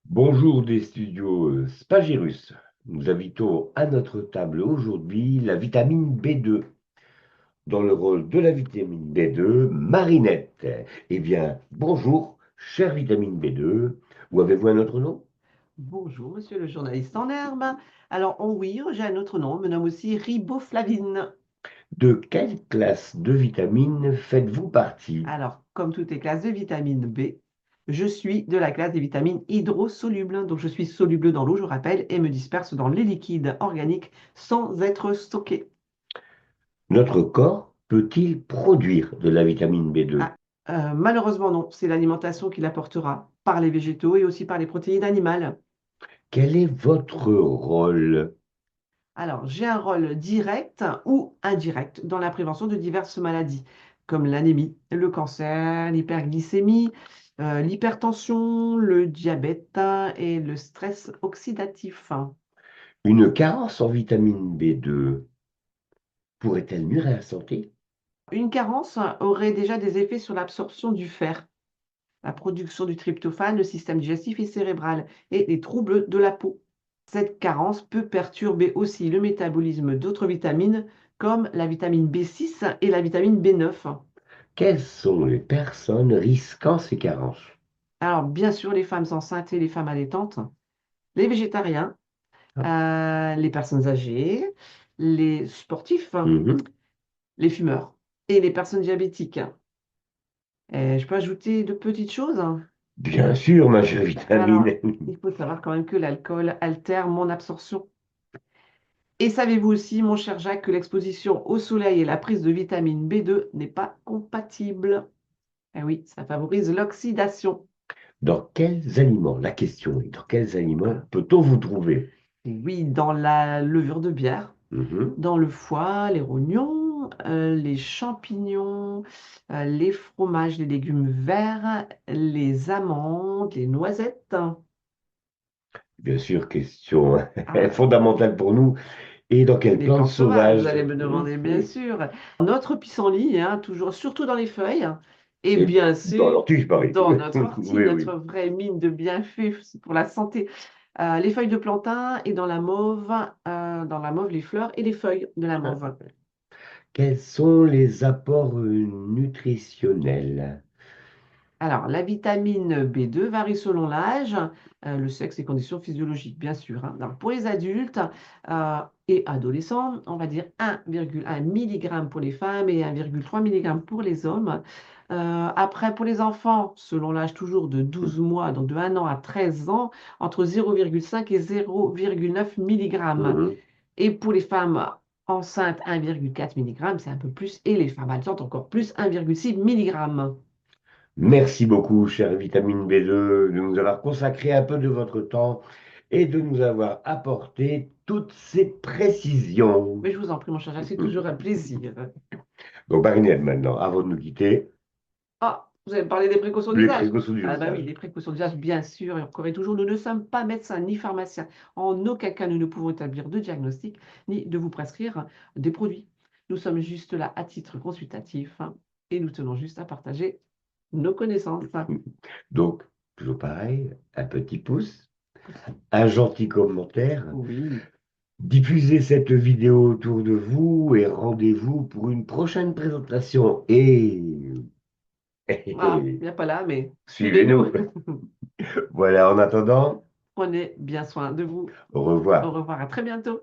Bonjour des studios Spagirus. Nous invitons à notre table aujourd'hui la vitamine B2. Dans le rôle de la vitamine B2, Marinette. Eh bien, bonjour, chère vitamine B2. Ou avez-vous un autre nom? Bonjour, monsieur le journaliste en herbe. Alors, oh oui, j'ai un autre nom, on me nomme aussi riboflavine. De quelle classe de vitamines faites-vous partie? Alors, comme toutes les classes de vitamine B, je suis de la classe des vitamines hydrosolubles. Donc, je suis soluble dans l'eau, je rappelle, et me disperse dans les liquides organiques sans être stocké. Notre corps peut-il produire de la vitamine B2? Ah, malheureusement, non, c'est l'alimentation qui l'apportera par les végétaux et aussi par les protéines animales. Quel est votre rôle? Alors, j'ai un rôle direct ou indirect dans la prévention de diverses maladies, comme l'anémie, le cancer, l'hyperglycémie, l'hypertension, le diabète et le stress oxydatif. Une carence en vitamine B2 pourrait-elle nuire à la santé? Une carence aurait déjà des effets sur l'absorption du fer, la production du tryptophane, le système digestif et cérébral et les troubles de la peau. Cette carence peut perturber aussi le métabolisme d'autres vitamines comme la vitamine B6 et la vitamine B9. Quelles sont les personnes risquant ces carences? Alors, bien sûr, les femmes enceintes et les femmes allaitantes, les végétariens, Ah, les personnes âgées, les sportifs, mhm. les fumeurs et les personnes diabétiques. Je peux ajouter de petites choses. Bien sûr, ma chère Alors, vitamine. il faut savoir quand même que l'alcool altère mon absorption. Et savez-vous aussi, mon cher Jacques, que l'exposition au soleil et la prise de vitamine B2 n'est pas compatible? Eh oui, ça favorise l'oxydation. Dans quels aliments, la question est, dans quels aliments Voilà. peut-on vous trouver? Oui, dans la levure de bière, Mhm. dans le foie, les rognons, les champignons, les fromages, les légumes verts, les amandes, les noisettes. Bien sûr, question Ah, fondamentale pour nous. Et dans quelles les plantes plantes sauvages, vous sauvages? allez me demander, bien Oui. sûr. Notre pissenlit, hein, toujours, surtout dans les feuilles, et Et bien dans sûr, l'ortie, pareil. dans notre ortie, Oui, notre oui. vraie mine de bienfaits pour la santé. Les feuilles de plantain et dans la mauve, les fleurs et les feuilles de la Ah. mauve. Quels sont les apports nutritionnels? Alors, la vitamine B2 varie selon l'âge, le sexe et conditions physiologiques, bien sûr, hein. Donc, pour les adultes et adolescents, on va dire 1,1 mg pour les femmes et 1,3 mg pour les hommes. Après, pour les enfants, selon l'âge toujours de 12 mois, donc de 1 an à 13 ans, entre 0,5 et 0,9 mg. Mhm. Et pour les femmes enceintes, 1,4 mg, c'est un peu plus, et les femmes adultes encore plus, 1,6 mg. Merci beaucoup, chère vitamine B2, de nous avoir consacré un peu de votre temps et de nous avoir apporté toutes ces précisions. Mais je vous en prie, mon cher Jacques, c'est toujours un plaisir. Donc, Marinette, maintenant, avant de nous quitter, Ah, vous avez parlé des précautions les d'usage. précautions Ah bah oui, d'usage. les précautions d'usage, bien sûr, et encore et toujours, nous ne sommes pas médecins ni pharmaciens. En aucun cas, nous ne pouvons établir de diagnostic ni de vous prescrire des produits. Nous sommes juste là à titre consultatif, hein, et nous tenons juste à partager nos connaissances. Donc, toujours pareil, un petit pouce, un gentil commentaire, Oui. diffusez cette vidéo autour de vous et rendez-vous pour une prochaine présentation. Et Ah, il n'y a pas là, mais suivez-nous. suivez-nous. Voilà, en attendant, Prenez bien soin de vous. au Au revoir. revoir, à très bientôt.